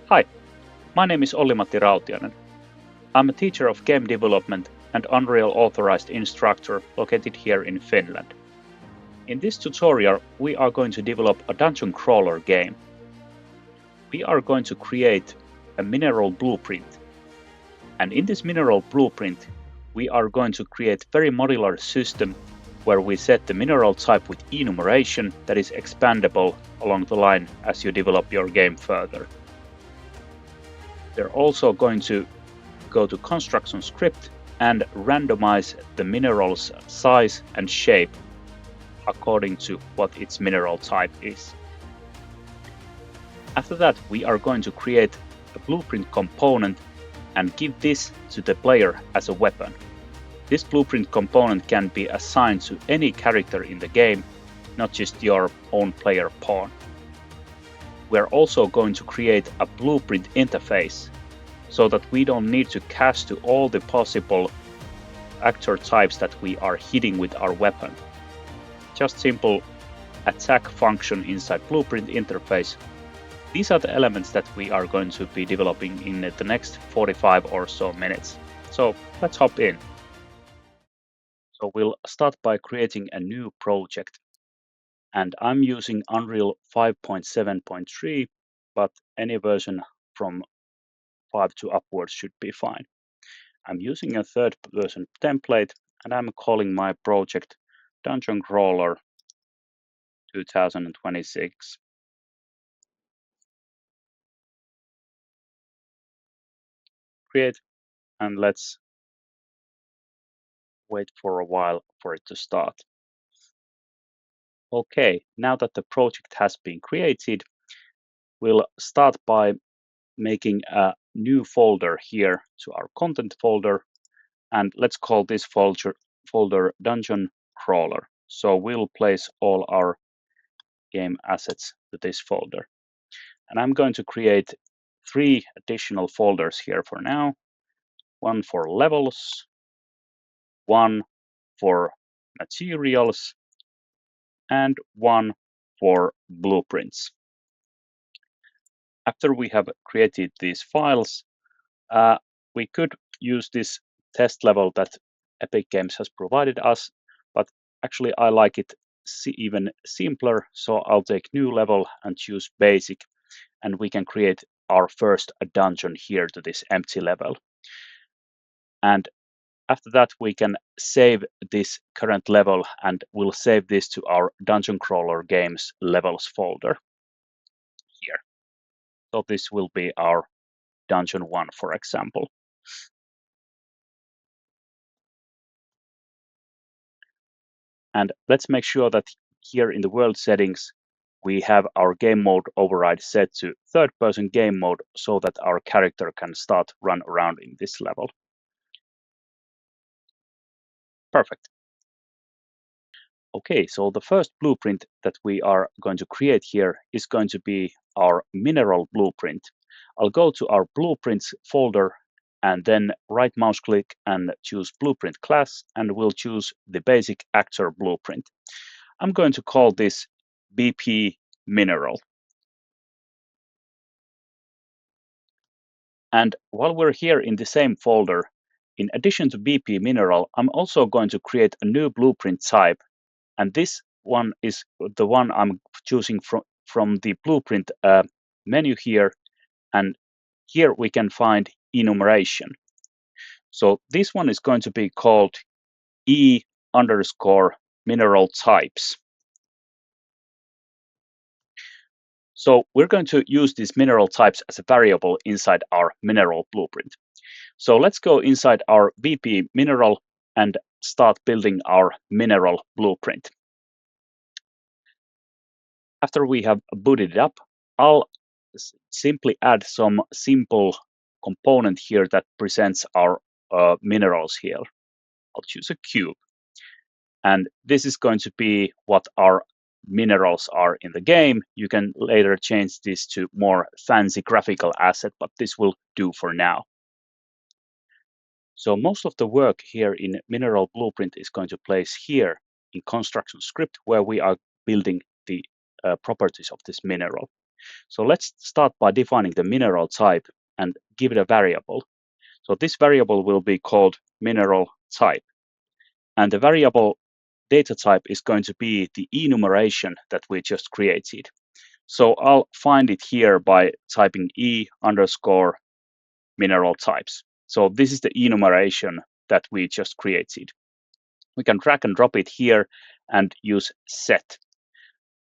Hi, my name is Olli-Matti Rautiainen. I'm a teacher of game development and Unreal authorized instructor located here in Finland. In this tutorial, we are going to develop a dungeon crawler game. We are going to create a mineral blueprint. And in this mineral blueprint, we are going to create a very modular system where we set the mineral type with enumeration that is expandable along the line as you develop your game further. We're also going to go to construction script and randomize the mineral's size and shape according to what its mineral type is. After that, we are going to create a blueprint component and give this to the player as a weapon. This blueprint component can be assigned to any character in the game, not just your own player pawn. We're also going to create a blueprint interface so that we don't need to cast to all the possible actor types that we are hitting with our weapon. Just simple attack function inside blueprint interface. These are the elements that we are going to be developing in the next 45 or so minutes. So let's hop in. So we'll start by creating a new project. And I'm using Unreal 5.7.3, but any version from 5 to upwards should be fine. I'm using a third version template and I'm calling my project Dungeon Crawler 2026. Create, and let's wait for a while for it to start. Okay, now that the project has been created, we'll start by making a new folder here to our content folder, and let's call this folder Dungeon Crawler. So we'll place all our game assets to this folder. And I'm going to create 3 additional folders here for now. One for levels, one for materials, and one for blueprints. After we have created these files, we could use this test level that Epic Games has provided us, but actually I like it even simpler, so I'll take new level and choose basic, and we can create our first dungeon here to this empty level. And after that, we can save this current level and we'll save this to our Dungeon Crawler Games levels folder here. So this will be our Dungeon 1, for example. And let's make sure that here in the world settings, we have our game mode override set to third-person game mode so that our character can start run around in this level. Perfect. Okay, so the first blueprint that we are going to create here is going to be our mineral blueprint. I'll go to our blueprints folder and then right mouse click and choose blueprint class, and we'll choose the basic actor blueprint. I'm going to call this BP mineral. And while we're here in the same folder, in addition to BP mineral, I'm also going to create a new blueprint type. And this one is the one I'm choosing from the blueprint menu here. And here we can find enumeration. So this one is going to be called E underscore mineral types. So we're going to use these mineral types as a variable inside our mineral blueprint. So let's go inside our BP mineral and start building our mineral blueprint. After we have booted it up, I'll simply add some simple component here that presents our minerals here. I'll choose a cube. And this is going to be what our minerals are in the game. You can later change this to more fancy graphical asset, but this will do for now. So most of the work here in mineral blueprint is going to place here in construction script where we are building the properties of this mineral. So let's start by defining the mineral type and give it a variable. So this variable will be called mineral type. And the variable data type is going to be the enumeration that we just created. So I'll find it here by typing e underscore mineral types. So this is the enumeration that we just created. We can drag and drop it here and use set.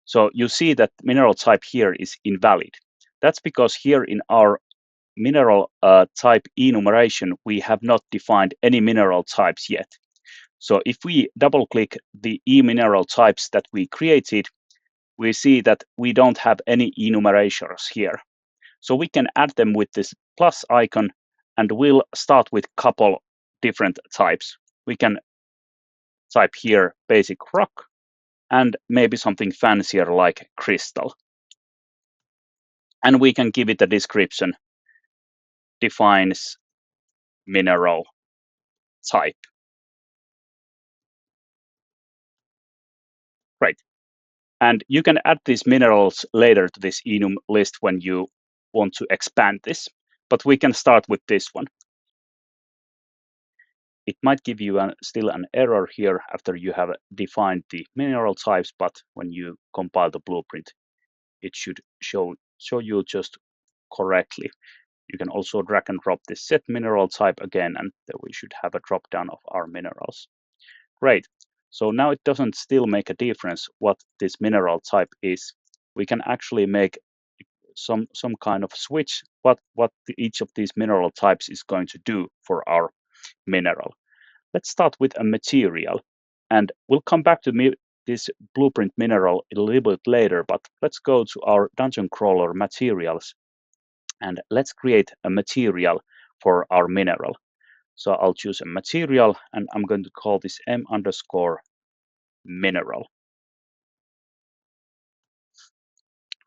So you see that mineral type here is invalid. That's because here in our mineral type enumeration, we have not defined any mineral types yet. So if we double click the mineral types that we created, we see that we don't have any enumerations here. So we can add them with this plus icon, and we'll start with a couple different types. We can type here basic rock and maybe something fancier like crystal. And we can give it a description, defines mineral type. Great. And you can add these minerals later to this enum list when you want to expand this, but we can start with this one. It might give you still an error here after you have defined the mineral types, but when you compile the blueprint, it should show you just correctly. You can also drag and drop this set mineral type again, and then we should have a drop down of our minerals. Great. So now it doesn't still make a difference what this mineral type is. We can actually make some kind of switch what each of these mineral types is going to do for our mineral. Let's start with a material, and we'll come back to this blueprint mineral a little bit later, but let's go to our dungeon crawler materials and let's create a material for our mineral. So I'll choose a material and I'm going to call this m underscore mineral.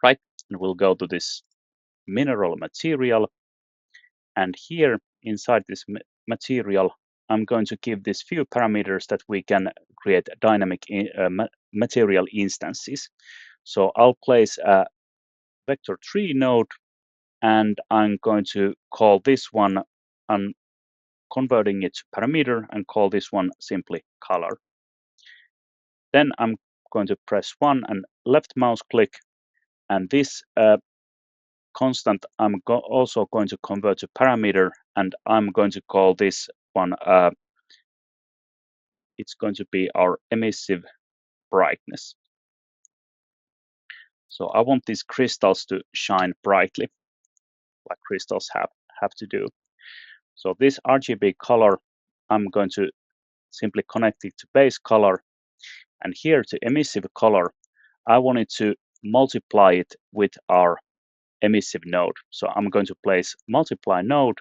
Right, and we'll go to this mineral material, and here inside this material I'm going to give this few parameters that we can create dynamic material instances. So I'll place a vector3 node, and I'm going to call this one, I'm converting it to parameter and call this one simply color. Then I'm going to press 1 and left mouse click, and this constant I'm also going to convert to parameter, and I'm going to call this one, it's going to be our emissive brightness. So I want these crystals to shine brightly, like crystals have to do. So this RGB color, I'm going to simply connect it to base color, and here to emissive color, I wanted to multiply it with our emissive node. So I'm going to place multiply node,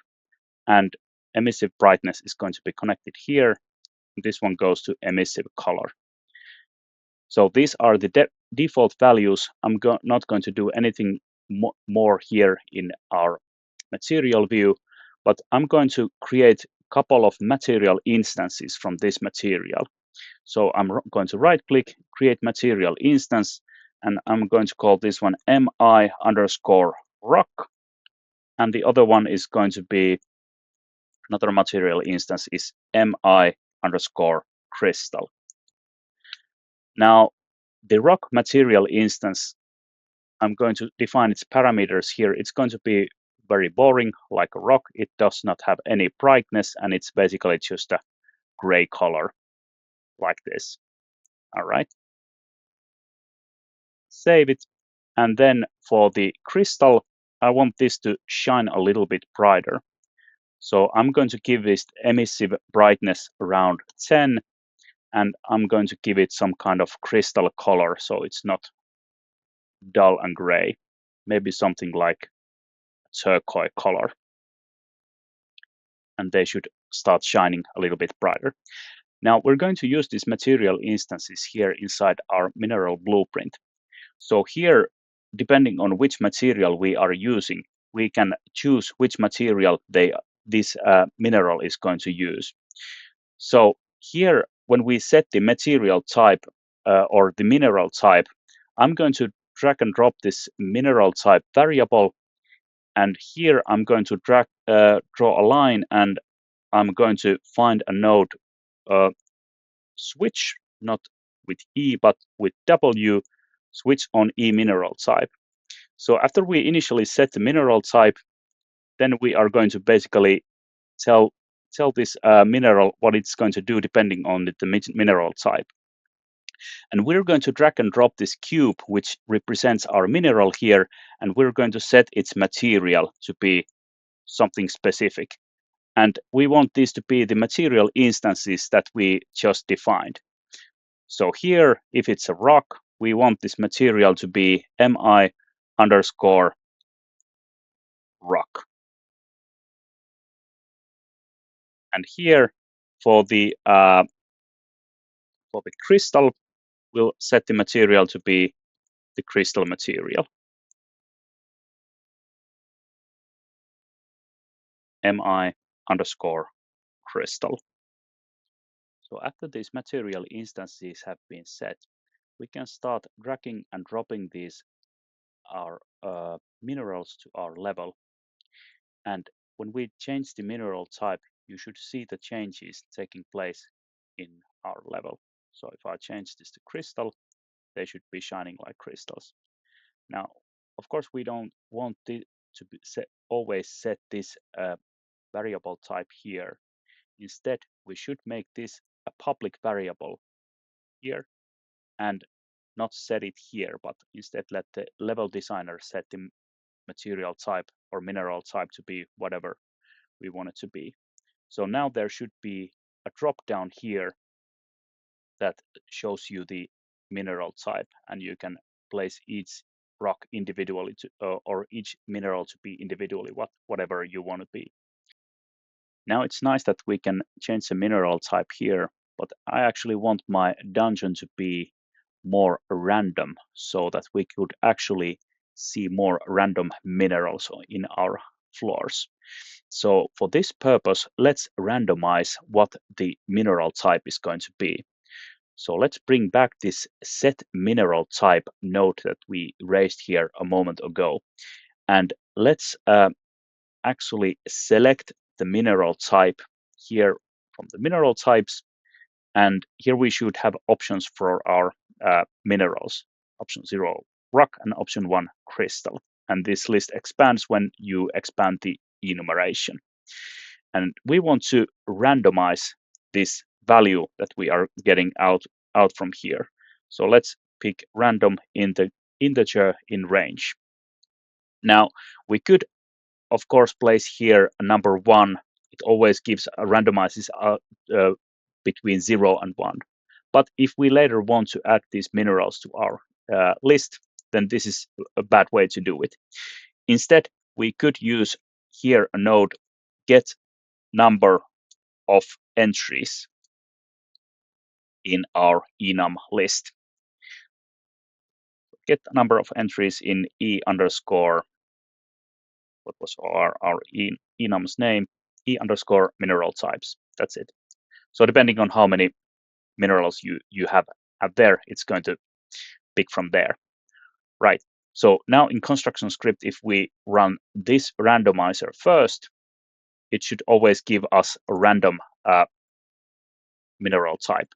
and emissive brightness is going to be connected here. This one goes to emissive color. So these are the default values. I'm not going to do anything more here in our material view, but I'm going to create a couple of material instances from this material. So I'm going to right click, create material instance, and I'm going to call this one mi underscore rock. And the other one is going to be, another material instance is mi underscore crystal. Now, the rock material instance, I'm going to define its parameters here. It's going to be very boring, like a rock. It does not have any brightness, and it's basically just a gray color, like this. All right. Save it. And then for the crystal, I want this to shine a little bit brighter. So I'm going to give this emissive brightness around 10, and I'm going to give it some kind of crystal color, so it's not dull and gray, maybe something like turquoise color. And they should start shining a little bit brighter. Now we're going to use these material instances here inside our mineral blueprint. So here, depending on which material we are using, we can choose which material this mineral is going to use. So here, when we set the material type or the mineral type, I'm going to drag and drop this mineral type variable, and here I'm going to draw a line, and I'm going to find a node switch, not with E but with W, switch on E mineral type. So after we initially set the mineral type, then we are going to basically tell this mineral what it's going to do depending on the mineral type. And we're going to drag and drop this cube, which represents our mineral here, and we're going to set its material to be something specific. And we want these to be the material instances that we just defined. So here, if it's a rock, we want this material to be mi underscore rock. And here, for the crystal, we'll set the material to be the crystal material, mi underscore crystal. So after these material instances have been set, we can start dragging and dropping these our minerals to our level. And when we change the mineral type, you should see the changes taking place in our level. So if I change this to crystal, they should be shining like crystals. Now, of course, we don't want it to be always set this variable type here. Instead, we should make this a public variable here and not set it here, but instead let the level designer set the material type or mineral type to be whatever we want it to be. So now there should be a drop down here that shows you the mineral type, and you can place each rock individually or each mineral to be individually whatever you want to be. Now it's nice that we can change the mineral type here, but I actually want my dungeon to be more random so that we could actually see more random minerals in our floors. So for this purpose, let's randomize what the mineral type is going to be. So let's bring back this set mineral type node that we raised here a moment ago. And let's actually select the mineral type here from the mineral types. And here we should have options for our minerals. Option 0, rock, and option 1, crystal. And this list expands when you expand the enumeration. And we want to randomize this value that we are getting out from here. So let's pick random in the integer in range. Now we could of course place here a number 1. It always gives randomizes between 0 and 1. But if we later want to add these minerals to our list, then this is a bad way to do it. Instead, we could use here a node get number of entries in our enum list. Get a number of entries in e underscore, what was our enum's name, e underscore mineral types. That's it. So depending on how many minerals you have there, it's going to pick from there. Right. So now in construction script, if we run this randomizer first, it should always give us a random mineral type.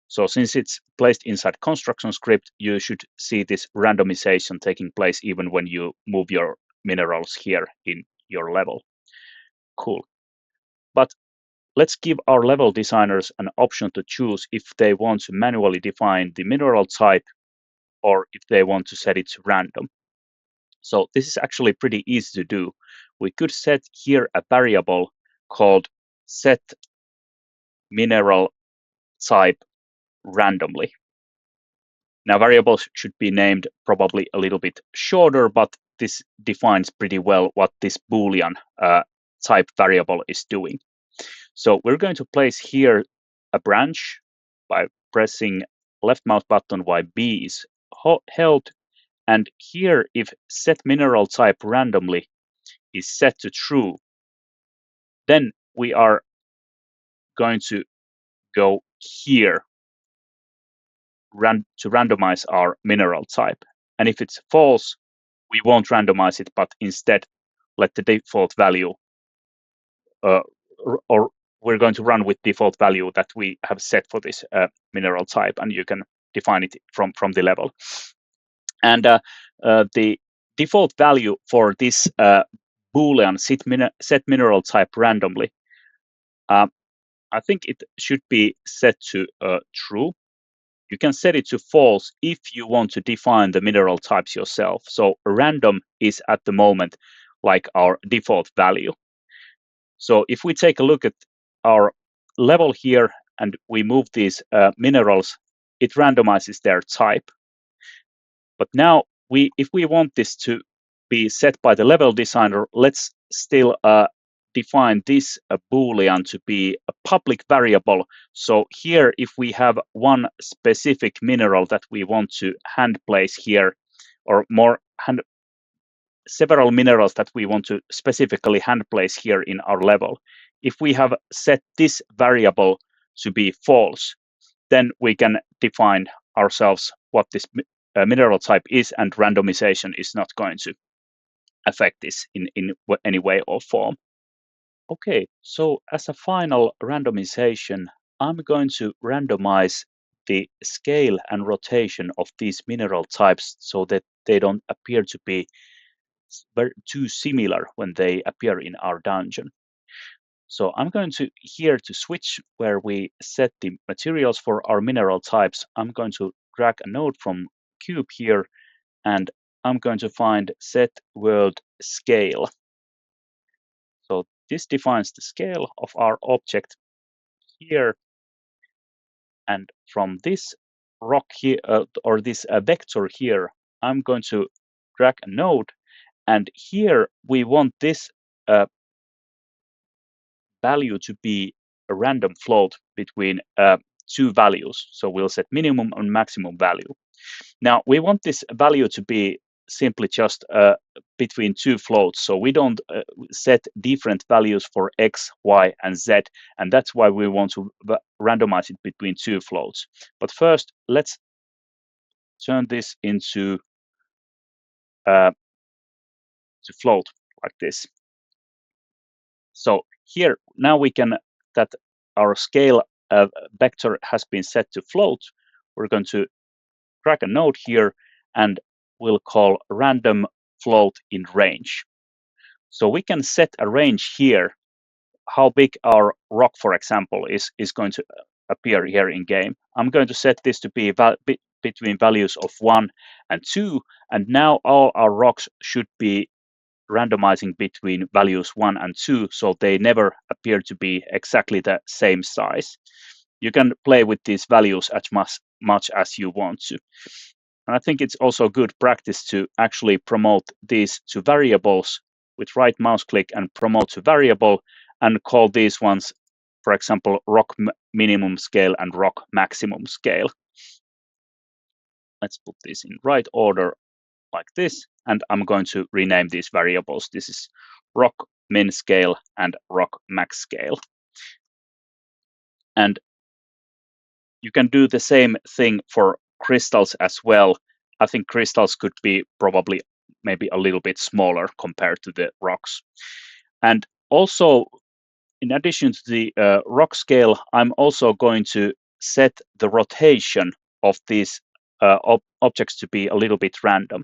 So since it's placed inside construction script, you should see this randomization taking place even when you move your minerals here in your level. Cool. But let's give our level designers an option to choose if they want to manually define the mineral type or if they want to set it to random. So this is actually pretty easy to do. We could set here a variable called set mineral type randomly. Now variables should be named probably a little bit shorter, but this defines pretty well what this Boolean type variable is doing. So we're going to place here a branch by pressing left mouse button while B is held. And here, if set mineral type randomly is set to true, then we are going to go here to randomize our mineral type. And if it's false, we won't randomize it, but instead let the default value, or we're going to run with default value that we have set for this mineral type, and you can define it from the level. And the default value for this Boolean set mineral type randomly, I think it should be set to true. You can set it to false if you want to define the mineral types yourself. So random is at the moment like our default value. So if we take a look at our level here and we move these minerals, it randomizes their type. But now, if we want this to be set by the level designer, let's still define this Boolean to be a public variable. So here, if we have one specific mineral that we want to hand place here, or several minerals that we want to specifically hand place here in our level, if we have set this variable to be false, then we can define ourselves what this mineral type is, and randomization is not going to affect this in any way or form. Okay, so as a final randomization, I'm going to randomize the scale and rotation of these mineral types so that they don't appear to be too similar when they appear in our dungeon. So I'm going to here to switch where we set the materials for our mineral types. I'm going to drag a node from cube here, and I'm going to find set world scale. So this defines the scale of our object here. And from this rock here, or this vector here, I'm going to drag a node. And here we want this value to be a random float between two values. So we'll set minimum and maximum value. Now we want this value to be simply just between two floats. So we don't set different values for X, Y, and Z. And that's why we want to randomize it between two floats. But first, let's turn this into to float like this. So here, now we can, that our scale vector has been set to float. We're going to drag a node here, and we'll call random float in range. So we can set a range here, how big our rock, for example, is going to appear here in game. I'm going to set this to be between values of 1 and 2, and now all our rocks should be randomizing between values 1 and 2, so they never appear to be exactly the same size. You can play with these values as much as you want to. And I think it's also good practice to actually promote these to variables with right mouse click and promote to variable, and call these ones, for example, rock minimum scale and rock maximum scale. Let's put this in right order like this, and I'm going to rename these variables. This is rock min scale and rock max scale. And you can do the same thing for crystals as well. I think crystals could be probably maybe a little bit smaller compared to the rocks. And also, in addition to the rock scale, I'm also going to set the rotation of these objects to be a little bit random.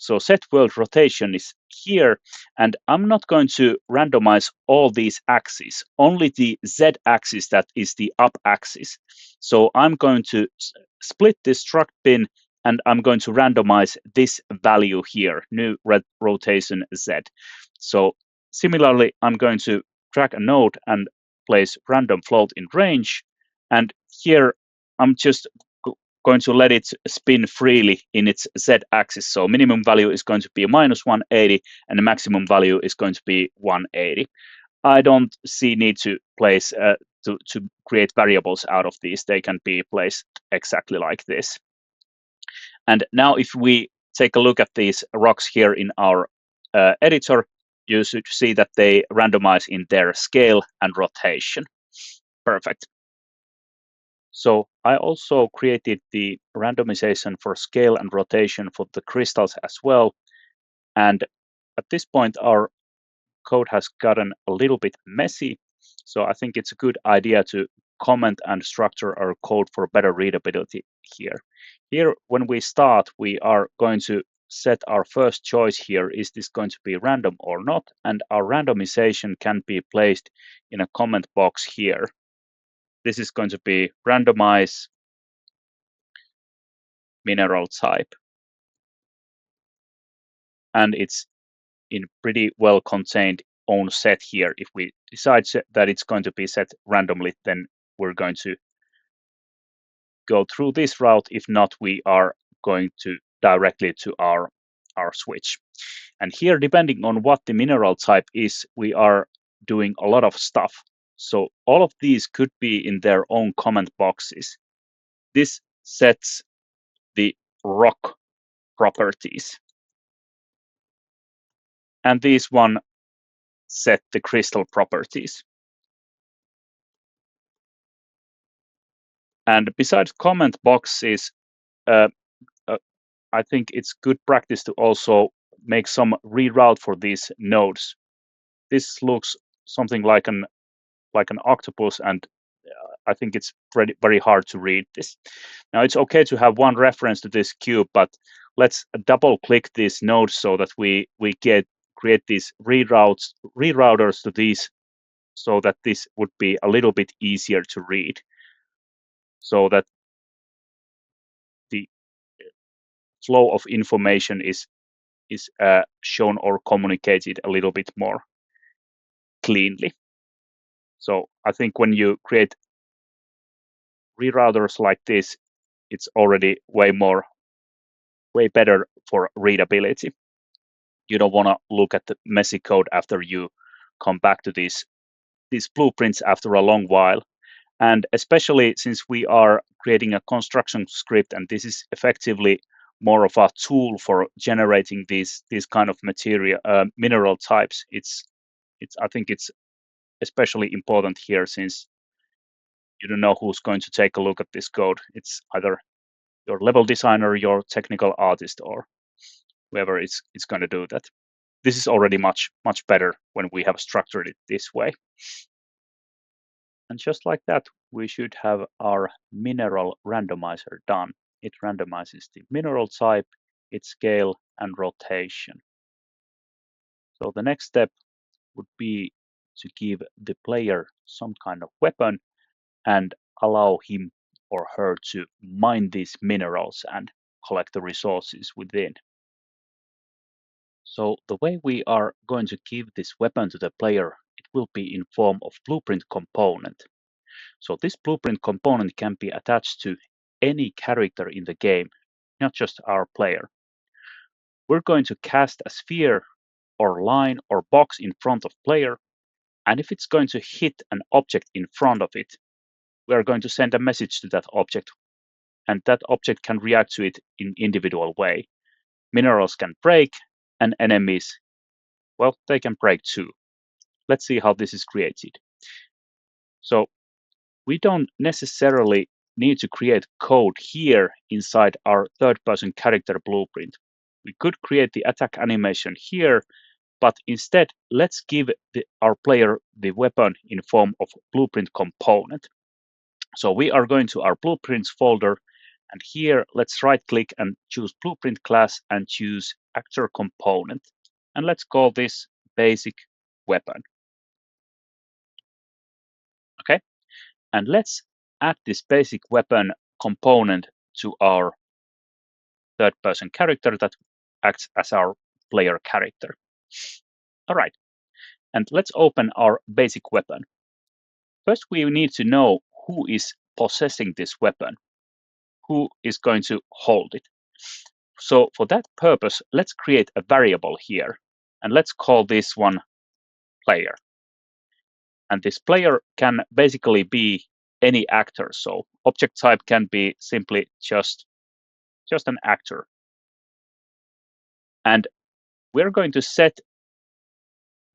So set world rotation is here, and I'm not going to randomize all these axes, only the Z axis, that is the up axis. So I'm going to split this struct bin, and I'm going to randomize this value here, new rotation Z. So similarly, I'm going to drag a node and place random float in range, and here I'm just going to let it spin freely in its z-axis. So minimum value is going to be -180, and the maximum value is going to be 180. I don't see need to place to create variables out of these. They can be placed exactly like this. And now, if we take a look at these rocks here in our editor, you should see that they randomize in their scale and rotation. Perfect. So I also created the randomization for scale and rotation for the crystals as well. And at this point, our code has gotten a little bit messy. So I think it's a good idea to comment and structure our code for better readability here. Here, when we start, we are going to set our first choice here. Is this going to be random or not? And our randomization can be placed in a comment box here. This is going to be randomize mineral type. And it's in pretty well contained own set here. If we decide that it's going to be set randomly, then we're going to go through this route. If not, we are going to directly to our switch. And here, depending on what the mineral type is, we are doing a lot of stuff. So all of these could be in their own comment boxes. This sets the rock properties. And this one set the crystal properties. And besides comment boxes, uh, I think it's good practice to also make some reroute for these nodes. This looks something like an octopus, and I think it's very hard to read this. Now it's okay to have one reference to this cube, but let's double click these nodes so that we create these rerouters to these, so that this would be a little bit easier to read, so that the flow of information is shown or communicated a little bit more cleanly. So I think when you create rerouters like this, it's already way better for readability. You don't want to look at the messy code after you come back to these blueprints after a long while. And especially since we are creating a construction script, and this is effectively more of a tool for generating these kind of material mineral types, I think it's especially important here, since you don't know who's going to take a look at this code. It's either your level designer, your technical artist, or whoever is going to do that. This is already much better when we have structured it this way. And just like that, we should have our mineral randomizer done. It randomizes the mineral type, its scale, and rotation. So the next step would be to give the player some kind of weapon and allow him or her to mine these minerals and collect the resources within. So the way we are going to give this weapon to the player, it will be in form of blueprint component. So this blueprint component can be attached to any character in the game, not just our player. We're going to cast a sphere or line or box in front of player, and if it's going to hit an object in front of it, we are going to send a message to that object, and that object can react to it in individual way. Minerals can break, and enemies, well, they can break too. Let's see how this is created. So we don't necessarily need to create code here inside our third-person character blueprint. We could create the attack animation here, but instead, let's give our player the weapon in form of blueprint component. So we are going to our blueprints folder, and here let's right-click and choose blueprint class and choose actor component. And let's call this basic weapon. Okay, and let's add this basic weapon component to our third-person character that acts as our player character. All right, and let's open our basic weapon. First, we need to know who is possessing this weapon, who is going to hold it. So for that purpose, let's create a variable here, and let's call this one player. And this player can basically be any actor. So object type can be simply just an actor. And we're going to set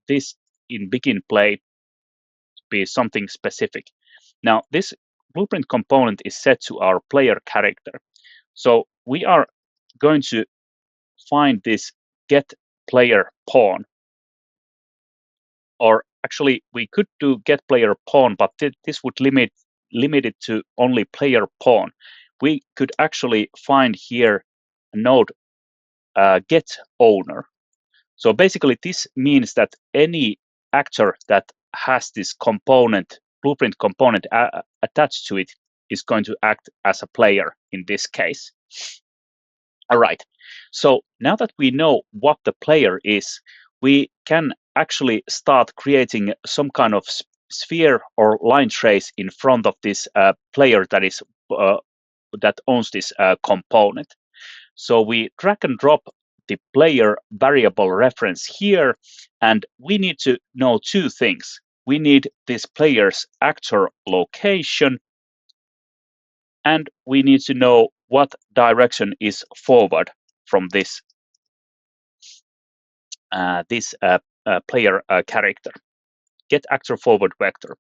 this in begin play to be something specific. Now, this blueprint component is set to our player character. So we are going to find this get player pawn, or actually we could do get player pawn, but this would limit it to only player pawn. We could actually find here a node get owner. So basically this means that any actor that has this component, blueprint component attached to it, is going to act as a player in this case. All right, so now that we know what the player is, we can actually start creating some kind of sphere or line trace in front of this player that is that owns this component. So we drag and drop the player variable reference here, and we need to know two things. We need this player's actor location, and we need to know what direction is forward from this player character. Get actor forward vector.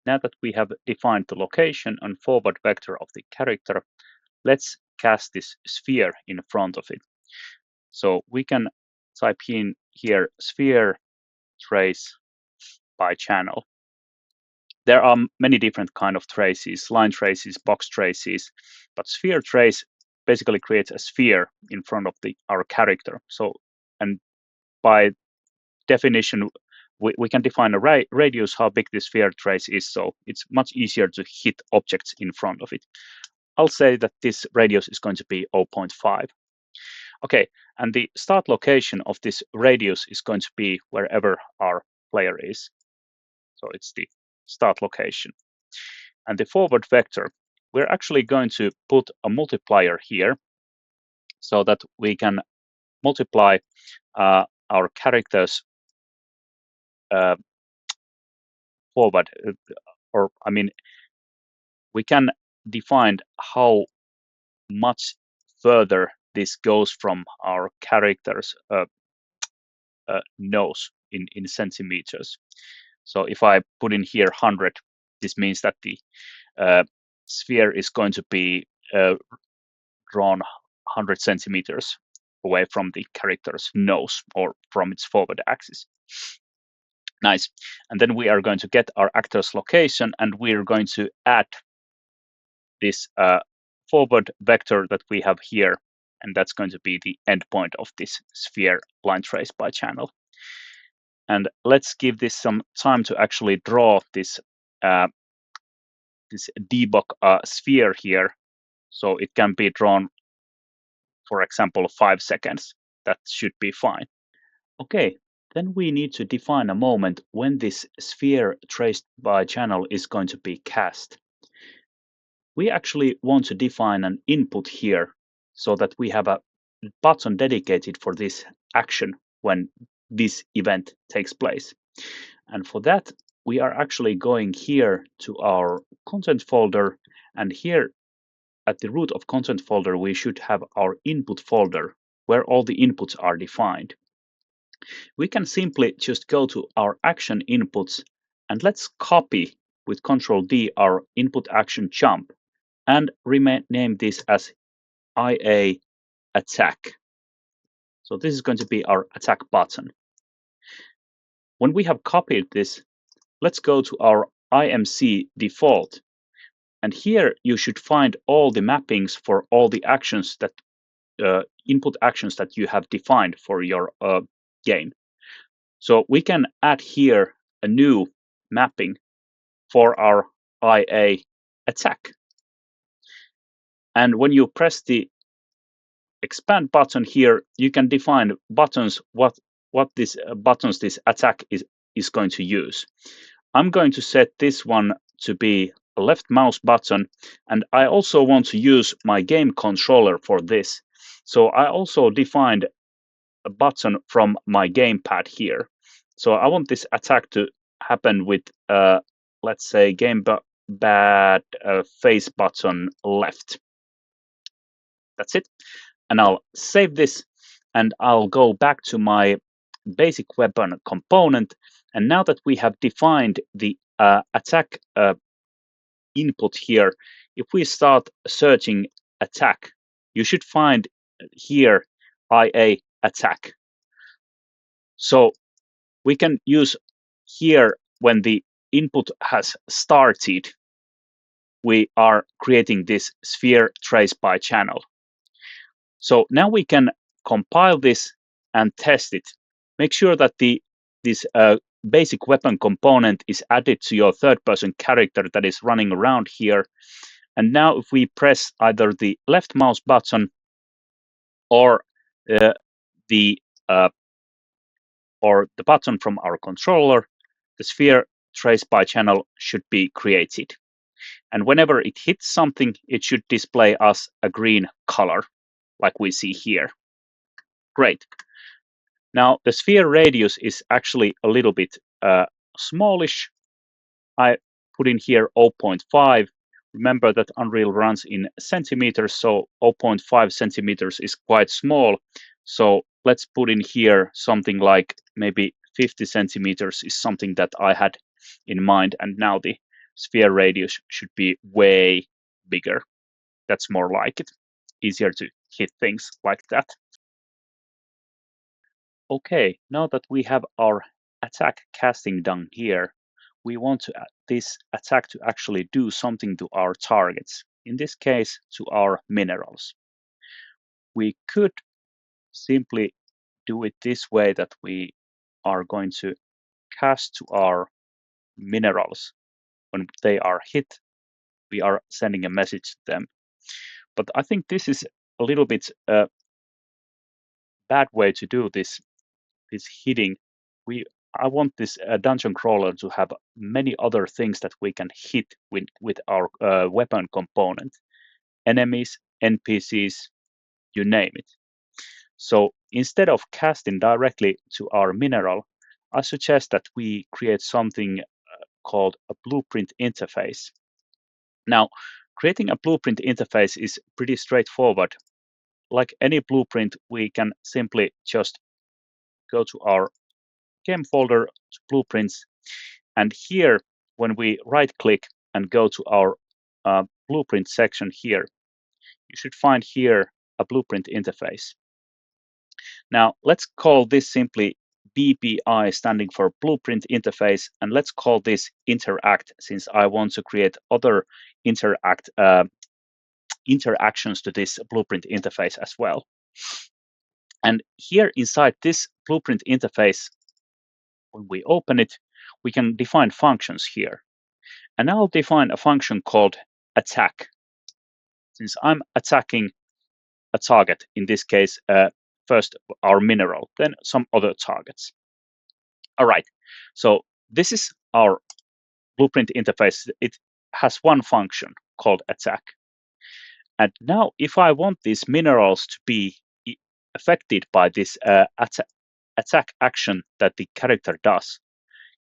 Now that we have defined the location and forward vector of the character, let's cast this sphere in front of it. So we can type in here sphere trace by channel. There are many different kind of traces, line traces, box traces, but sphere trace basically creates a sphere in front of our character. So, and by definition, we can define a radius, how big this sphere trace is, so it's much easier to hit objects in front of it. I'll say that this radius is going to be 0.5. Okay, and the start location of this radius is going to be wherever our player is. So it's the start location. And the forward vector, we're actually going to put a multiplier here so that we can multiply our characters forward, or I mean, we can define how much further this goes from our character's nose in centimeters. So if I put in here 100, this means that the sphere is going to be drawn 100 centimeters away from the character's nose or from its forward axis. Nice. And then we are going to get our actor's location, and we're going to add this forward vector that we have here, and that's going to be the endpoint of this sphere line trace by channel. And let's give this some time to actually draw this this debug sphere here, so it can be drawn, for example, 5 seconds. That should be fine. Okay, then we need to define a moment when this sphere traced by channel is going to be cast. We actually want to define an input here so that we have a button dedicated for this action when this event takes place. And for that, we are actually going here to our content folder, and here at the root of content folder, we should have our input folder where all the inputs are defined. We can simply just go to our action inputs, and let's copy with Ctrl D our input action jump and rename this as IA attack. So this is going to be our attack button. When we have copied this, let's go to our IMC default. And here you should find all the mappings for all the actions that input actions that you have defined for your game. So we can add here a new mapping for our IA attack. And when you press the expand button here, you can define buttons, what this buttons this attack is going to use. I'm going to set this one to be a left mouse button, and I also want to use my game controller for this. So I also defined a button from my gamepad here. So I want this attack to happen with, let's say, gamepad face button left. That's it. And I'll save this, and I'll go back to my basic weapon component. And now that we have defined the attack input here, if we start searching attack, you should find here IA attack. So we can use here when the input has started, we are creating this sphere trace by channel. So now we can compile this and test it. Make sure that this basic weapon component is added to your third-person character that is running around here. And now if we press either the left mouse button or uh, the uh, button from our controller, the sphere trace by channel should be created. And whenever it hits something, it should display us a green color, like we see here. Great. Now, the sphere radius is actually a little bit smallish. I put in here 0.5. Remember that Unreal runs in centimeters, so 0.5 centimeters is quite small. So let's put in here something like maybe 50 centimeters is something that I had in mind. And now the sphere radius should be way bigger. That's more like it. Easier to hit things like that. Okay, now that we have our attack casting done here, we want this attack to actually do something to our targets, in this case to our minerals. We could simply do it this way, that we are going to cast to our minerals. When they are hit, we are sending a message to them. But I think this is a little bit bad way to do this hitting. I want this dungeon crawler to have many other things that we can hit with our weapon component. Enemies, NPCs, you name it. So instead of casting directly to our mineral, I suggest that we create something called a blueprint interface. Now, creating a blueprint interface is pretty straightforward. Like any blueprint, we can simply just go to our game folder to blueprints. And here, when we right click and go to our blueprint section here, you should find here a blueprint interface. Now, let's call this simply BPI, standing for blueprint interface. And let's call this interact, since I want to create other interactions to this blueprint interface as well. And here inside this blueprint interface, when we open it, we can define functions here. And I'll define a function called attack. Since I'm attacking a target, in this case, first our mineral, then some other targets. All right, so this is our blueprint interface. It has one function called attack. And now if I want these minerals to be affected by this attack action that the character does,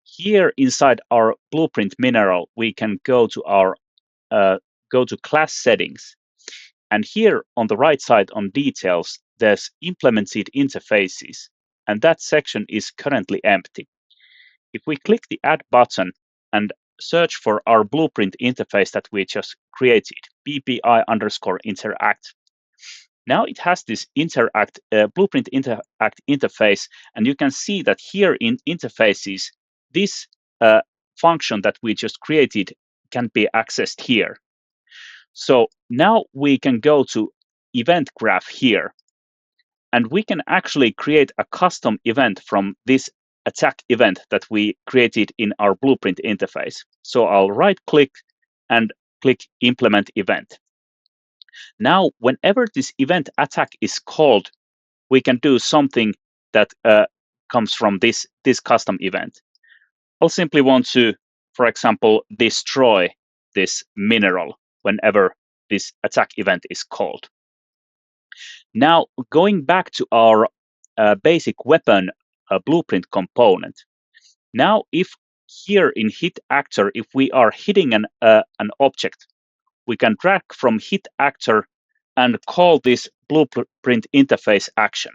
here inside our blueprint mineral, we can go to our go to class settings. And here on the right side on details, there's implemented interfaces. And that section is currently empty. If we click the add button and search for our blueprint interface that we just created, BPI_interact. Now it has this blueprint interact interface, and you can see that here in interfaces, this function that we just created can be accessed here. So now we can go to event graph here, and we can actually create a custom event from this attack event that we created in our blueprint interface. So I'll right click and click implement event. Now, whenever this event attack is called, we can do something that comes from this custom event. I'll simply want to, for example, destroy this mineral whenever this attack event is called. Now, going back to our basic weapon blueprint component. Now, if here in hit actor, if we are hitting an object, we can drag from hit actor and call this blueprint interface action,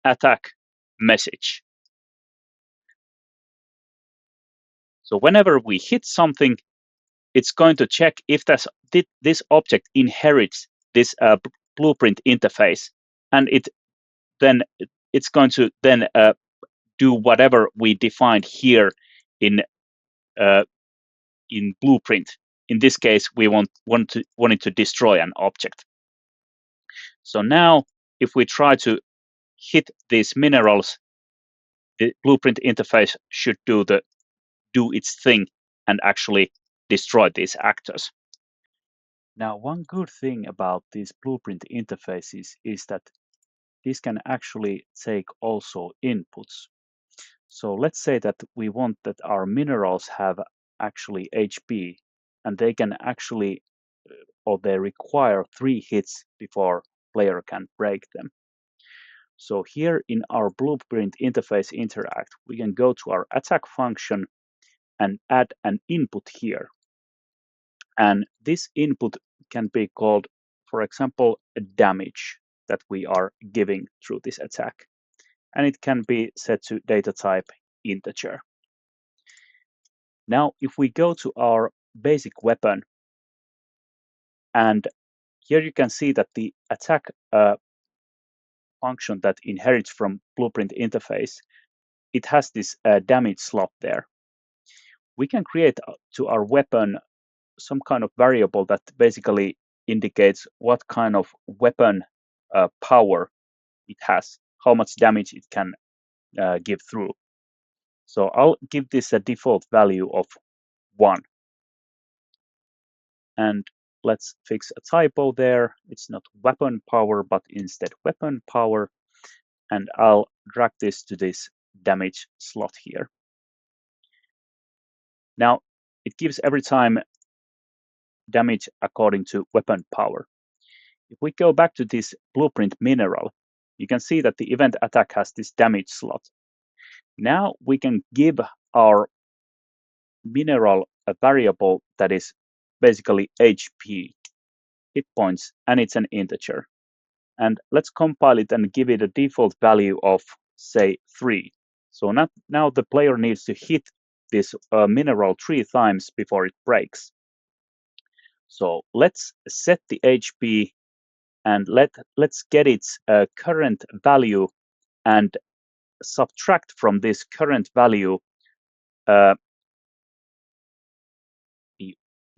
attack message. So whenever we hit something, it's going to check if this object inherits this blueprint interface, and it's going to then do whatever we defined here in blueprint. In this case, we wanted to destroy an object. So now, if we try to hit these minerals, the blueprint interface should do its thing and actually destroy these actors. Now, one good thing about these blueprint interfaces is that this can actually take also inputs. So let's say that we want that our minerals have actually HP, and they can actually, or they require 3 hits before player can break them. So here in our blueprint interface interact, we can go to our attack function and add an input here. And this input can be called, for example, a damage that we are giving through this attack. And it can be set to data type integer. Now, if we go to our basic weapon, and here you can see that the attack function that inherits from blueprint interface, it has this damage slot there. We can create to our weapon some kind of variable that basically indicates what kind of weapon power it has, how much damage it can give through. So I'll give this a default value of 1. And let's fix a typo there. It's not weapon power, but instead weapon power. And I'll drag this to this damage slot here. Now, it gives every time damage according to weapon power. If we go back to this blueprint mineral, you can see that the event attack has this damage slot. Now we can give our mineral a variable that is basically HP, hit points, and it's an integer. And let's compile it and give it a default value of, say, 3. So now the player needs to hit this mineral 3 times before it breaks. So let's set the HP and let's get its current value and subtract from this current value the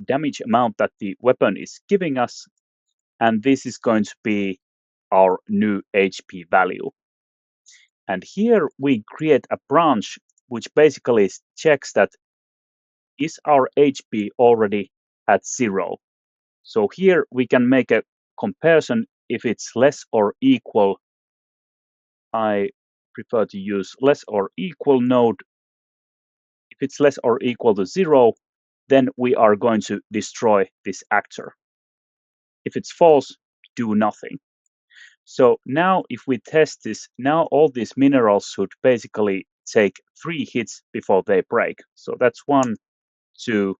damage amount that the weapon is giving us, and this is going to be our new HP value. And here we create a branch which basically checks that is our HP already at 0. So here we can make a comparison if it's less or equal. I prefer to use less or equal node. If it's less or equal to 0, then we are going to destroy this actor. If it's false, do nothing. So now if we test this, now all these minerals should basically take 3 hits before they break. So that's 1, 2,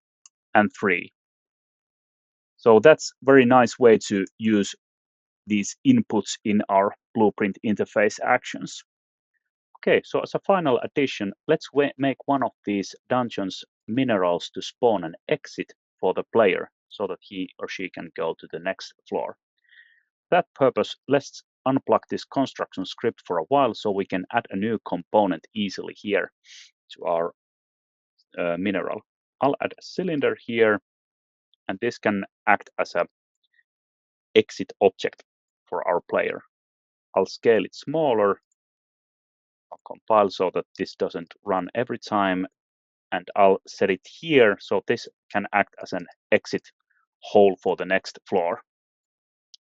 and 3. So that's a very nice way to use these inputs in our blueprint interface actions. Okay, so as a final addition, let's make one of these dungeons minerals to spawn an exit for the player so that he or she can go to the next floor. For that purpose, let's unplug this construction script for a while so we can add a new component easily here to our mineral. I'll add a cylinder here, and this can act as a exit object for our player. I'll scale it smaller. I'll compile so that this doesn't run every time, and I'll set it here so this can act as an exit hole for the next floor.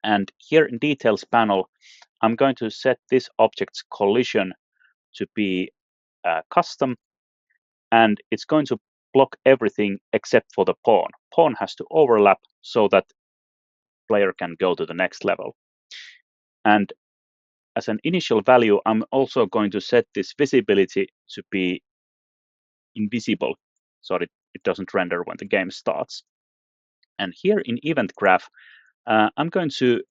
And here in details panel, I'm going to set this object's collision to be custom, and it's going to block everything except for the pawn. Pawn has to overlap so that player can go to the next level. And as an initial value, I'm also going to set this visibility to be invisible so that it doesn't render when the game starts. And here in event graph, I'm going to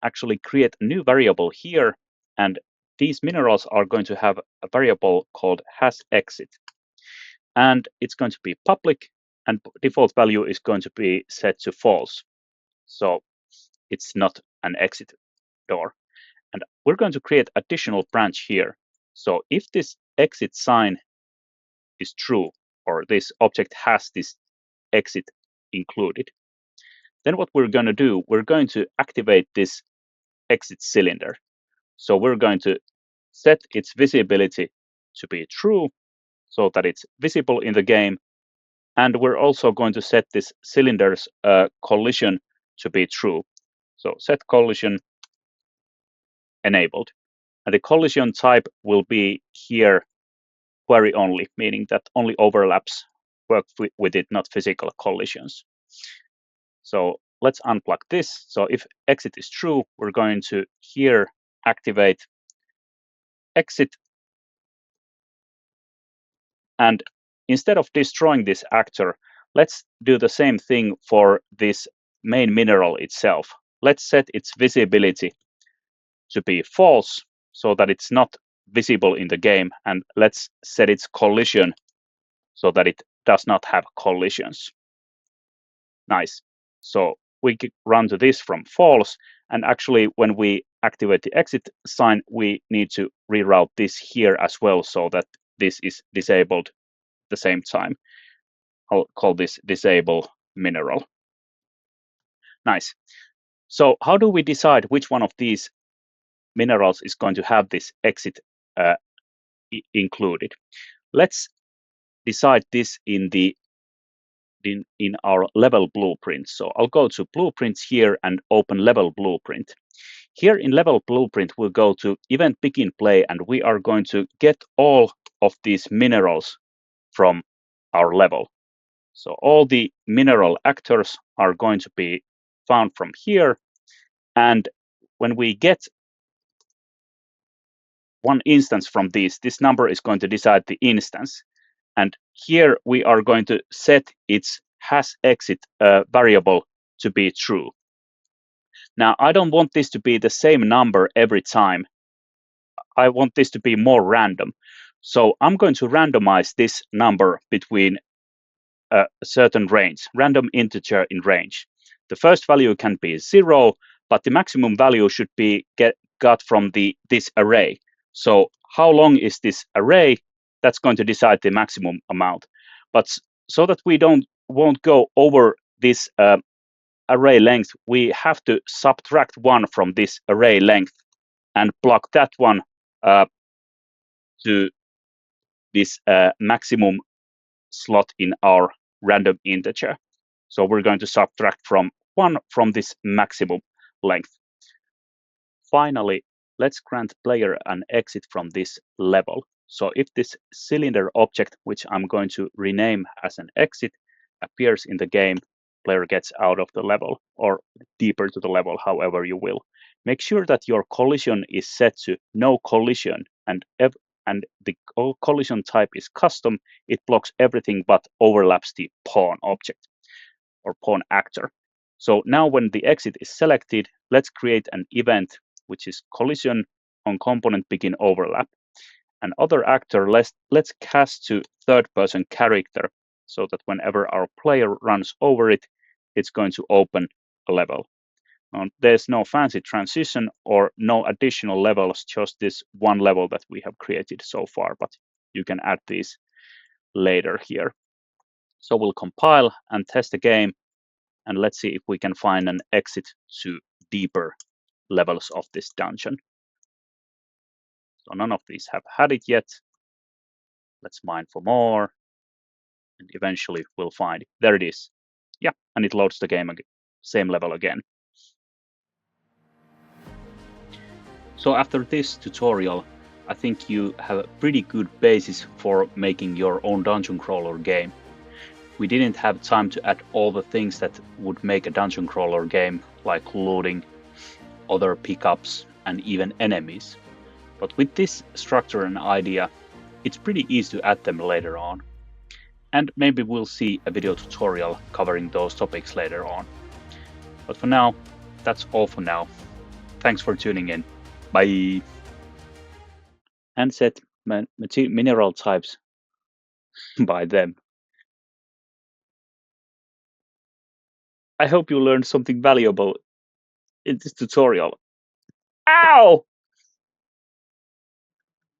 actually create a new variable here, and these minerals are going to have a variable called hasExit. And it's going to be public, and default value is going to be set to false. So it's not an exit door. And we're going to create additional branch here. So if this exit sign is true, or this object has this exit included, then what we're going to do, we're going to activate this exit cylinder. So we're going to set its visibility to be true so that it's visible in the game. And we're also going to set this cylinder's collision to be true. So set collision enabled. And the collision type will be here query only, meaning that only overlaps work with it, not physical collisions. So let's unplug this. So if exit is true, we're going to here activate exit. And instead of destroying this actor, let's do the same thing for this main mineral itself. Let's set its visibility to be false so that it's not visible in the game. And let's set its collision so that it does not have collisions. Nice. So we could run to this from false. And actually, when we activate the exit sign, we need to reroute this here as well so that this is disabled at the same time. I'll call this disable mineral. Nice. So how do we decide which one of these minerals is going to have this exit included? Let's decide this in our level blueprint. So I'll go to blueprints here and open level blueprint. Here in level blueprint, we'll go to event begin play, and we are going to get all of these minerals from our level. So all the mineral actors are going to be found from here. And when we get one instance from this number is going to decide the instance. And here we are going to set its has exit variable to be true. Now, I don't want this to be the same number every time. I want this to be more random. So I'm going to randomize this number between a certain range, random integer in range. The first value can be 0, but the maximum value should be got from this array. So how long is this array? That's going to decide the maximum amount. But so that we won't go over this array length, we have to subtract 1 from this array length and plug that one to this maximum slot in our random integer. So we're going to subtract from 1 from this maximum length. Finally, let's grant player an exit from this level. So if this cylinder object, which I'm going to rename as an exit, appears in the game, player gets out of the level or deeper to the level, however you will. Make sure that your collision is set to no collision, and the collision type is custom. It blocks everything but overlaps the pawn object or pawn actor. So now when the exit is selected, let's create an event which is collision on component begin overlap. And other actor, let's cast to third person character so that whenever our player runs over it, it's going to open a level. There's no fancy transition or no additional levels, just this one level that we have created so far, but you can add these later here. So we'll compile and test the game, and let's see if we can find an exit to deeper levels of this dungeon. So none of these have had it yet. Let's mine for more, and eventually we'll find it. There it is. Yeah, and it loads the game again, same level again. So after this tutorial, I think you have a pretty good basis for making your own dungeon crawler game. We didn't have time to add all the things that would make a dungeon crawler game, like looting, other pickups, and even enemies. But with this structure and idea, it's pretty easy to add them later on. And maybe we'll see a video tutorial covering those topics later on. But for now, that's all for now. Thanks for tuning in. Bye. And set mineral types by them. I hope you learned something valuable in this tutorial. Ow!